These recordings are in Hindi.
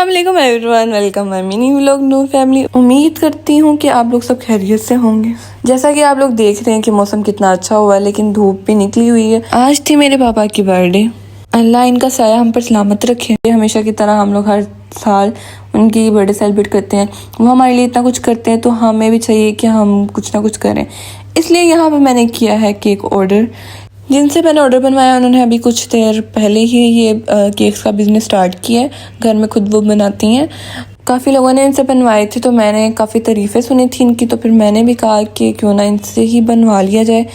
अस्सलाम वालेकुम everyone, welcome my mini vlog new family. उम्मीद करती हूँ कि आप लोग सब खैरियत से होंगे। जैसा कि आप लोग देख रहे हैं कि मौसम कितना अच्छा हुआ है, लेकिन धूप भी निकली हुई है। आज थी मेरे पापा की बर्थडे। अल्लाह इनका साया हम पर सलामत रखे। हमेशा की तरह हम लोग हर साल उनकी बर्थडे सेलिब्रेट करते हैं। वो हमारे लिए इतना कुछ करते हैं तो हमें भी चाहिए कि हम कुछ ना कुछ करें। इसलिए यहाँ पर मैंने किया है केक ऑर्डर। जिनसे मैंने ऑर्डर बनवाया उन्होंने अभी कुछ देर पहले ही ये केक्स का बिज़नेस स्टार्ट किया है। घर में खुद वो बनाती हैं। काफ़ी लोगों ने इनसे बनवाए थे तो मैंने काफ़ी तारीफ़ें सुनी थी इनकी, तो फिर मैंने भी कहा कि क्यों ना इनसे ही बनवा लिया जाए।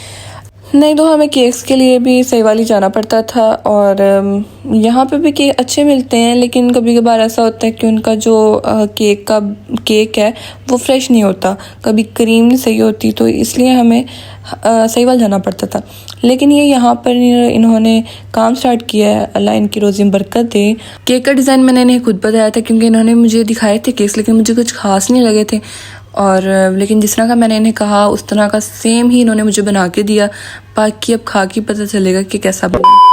नहीं तो हमें केक्स के लिए भी सही वाली जाना पड़ता था, और यहाँ पे भी केक अच्छे मिलते हैं, लेकिन कभी कभार ऐसा होता है कि उनका जो केक है वो फ्रेश नहीं होता, कभी क्रीम नहीं सही होती, तो इसलिए हमें सही वाल जाना पड़ता था। लेकिन ये यहाँ पर इन्होंने काम स्टार्ट किया है, अल्लाह इनकी रोज़ी में बरकत दे। केक का डिज़ाइन मैंने इन्हें खुद बताया था क्योंकि इन्होंने मुझे दिखाए थे केक्स, लेकिन मुझे कुछ खास नहीं लगे थे, और लेकिन जिस तरह का मैंने इन्हें कहा उस तरह का सेम ही इन्होंने मुझे बना के दिया। बाकी अब खा के पता चलेगा कि कैसा बना।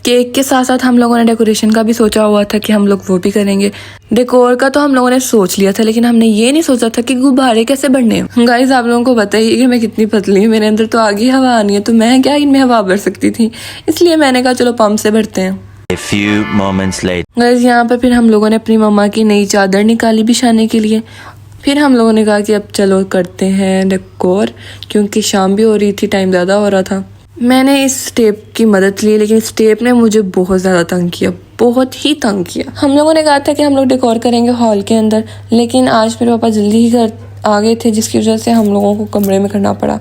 केक के साथ साथ हम लोगों ने डेकोरेशन का भी सोचा हुआ था कि हम लोग वो भी करेंगे। डेकोर का तो हम लोगों ने सोच लिया था, लेकिन हमने ये नहीं सोचा था कि गुब्बारे कैसे बढ़ने हैं। गाइस आप लोगों को पता ही है कि मैं कितनी पतली हूँ, मेरे अंदर तो आगे हवा आनी है, तो मैं क्या इनमें हवा भर सकती थी। इसलिए मैंने कहा चलो पंप से भरते हैं। A few moments later. Guys यहाँ पर फिर हम लोगों ने अपनी मम्मा की नई चादर निकाली बिछाने के लिए। फिर हम लोगों ने कहा कि अब चलो करते हैं डेकोर, क्योंकि शाम भी हो रही थी, टाइम ज़्यादा हो रहा था। मैंने इस टेप की मदद ली, लेकिन इस टेप ने मुझे बहुत ज़्यादा तंग किया, बहुत ही तंग किया। हम लोगों ने कहा था कि हम लोग डेकोर करेंगे हॉल के अंदर, लेकिन आज मेरे पापा जल्दी ही घर आ गए थे, जिसकी वजह से हम लोगों को कमरे में करना पड़ा।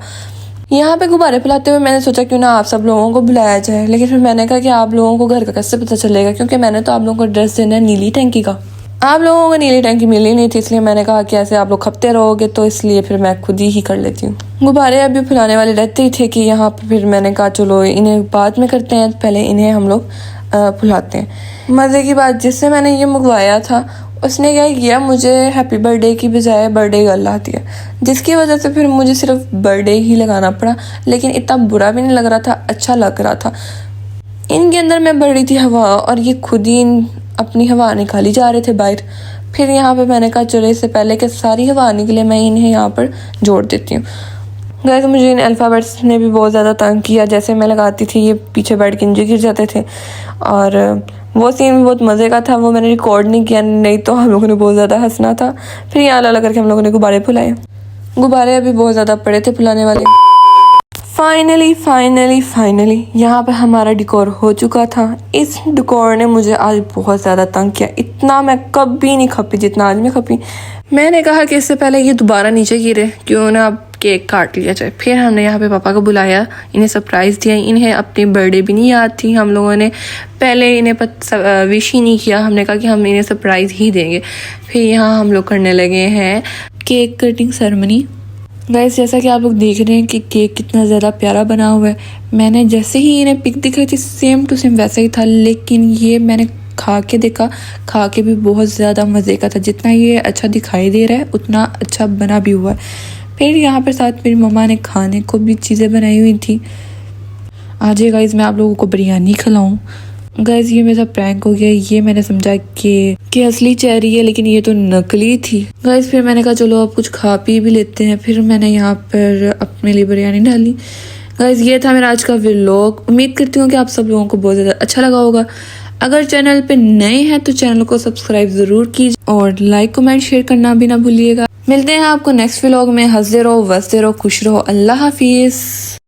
यहाँ पे गुब्बारे फैलाते हुए मैंने सोचा क्यों ना आप सब लोगों को बुलाया जाए, लेकिन फिर मैंने कहा कि आप लोगों को घर का कैसे पता चलेगा, क्योंकि मैंने तो आप लोगों को ड्रेस देना है नीली टंकी का। आप लोगों को नीली टंकी मिली नहीं थी, इसलिए मैंने कहा कि ऐसे आप लोग खपते रहोगे, तो इसलिए फिर मैं खुद ही कर लेती हूँ। गुब्बारे अभी फुलाने वाले रहते ही थे कि यहाँ पर फिर मैंने कहा चलो इन्हें बाद में करते हैं, पहले इन्हें हम लोग फुलाते हैं। मज़े की बात, जिससे मैंने ये मंगवाया था उसने क्या किया, मुझे हैप्पी बर्थडे की बजाय बर्थडे गर्ल ला दिया, जिसकी वजह से फिर मुझे सिर्फ बर्थडे ही लगाना पड़ा। लेकिन इतना बुरा भी नहीं लग रहा था, अच्छा लग रहा था। इनके अंदर मैं भर रही थी हवा, और ये खुद ही अपनी हवा निकाली जा रहे थे बाहर। फिर यहाँ पे मैंने कहा चलो इससे पहले कि सारी हवा आने के लिए मैं इन्हें यहाँ पर जोड़ देती हूँ। गाइस मुझे इन अल्फ़ाबेट्स ने भी बहुत ज़्यादा तंग किया। जैसे मैं लगाती थी ये पीछे बैठ के नीचे गिर जाते थे, और वो सीन भी बहुत मज़े का था। वो मैंने रिकॉर्ड नहीं किया, नहीं तो हम लोगों ने बहुत ज़्यादा हंसना था। फिर यहाँ अलग करके हम लोगों ने गुब्बारे फुलाए। गुब्बारे अभी बहुत ज़्यादा पड़े थे फुलाने वाले। फाइनली यहाँ पे हमारा डेकोर हो चुका था। इस डेकोर ने मुझे आज बहुत ज़्यादा तंग किया। इतना मैं कभी नहीं खपी जितना आज मैं खपी। मैंने कहा कि इससे पहले ये दोबारा नीचे गिरे, क्यों ना अब केक काट लिया जाए। फिर हमने यहाँ पे पापा को बुलाया, इन्हें सरप्राइज़ दिया। इन्हें अपनी बर्थडे भी नहीं याद थी, हम लोगों ने पहले इन्हें विश ही नहीं किया। हमने कहा कि हम इन्हें सरप्राइज़ ही देंगे। फिर यहाँ हम लोग करने लगे हैं केक कटिंग सेरेमनी। गाइस जैसा कि आप लोग देख रहे हैं कि केक कितना ज़्यादा प्यारा बना हुआ है। मैंने जैसे ही इन्हें पिक दिखाई थी सेम टू सेम वैसा ही था, लेकिन ये मैंने खा के देखा, खा के भी बहुत ज़्यादा मज़े का था। जितना ये अच्छा दिखाई दे रहा है उतना अच्छा बना भी हुआ है। फिर यहाँ पर साथ मेरी मम्मा ने खाने को भी चीज़ें बनाई हुई थी। आज ये गाइस मैं आप लोगों को बिरयानी खिलाऊँ। गाइस ये मेरा प्रैंक हो गया। ये मैंने समझा कि असली चेहरी है, लेकिन ये तो नकली थी। गाइस फिर मैंने कहा चलो अब कुछ खा पी भी लेते हैं। फिर मैंने यहाँ पर अपने लिए बिरयानी डाली। गाइस ये था मेरा आज का व्लॉग। उम्मीद करती हूँ कि आप सब लोगों को बहुत ज़्यादा अच्छा लगा होगा। अगर चैनल पे नए हैं तो चैनल को सब्सक्राइब ज़रूर कीजिए, और लाइक कमेंट शेयर करना भी ना भूलिएगा। मिलते हैं आपको नेक्स्ट व्लॉग में। हंसते रहो, वसते रहो, खुश रहो। अल्लाह हाफिज़।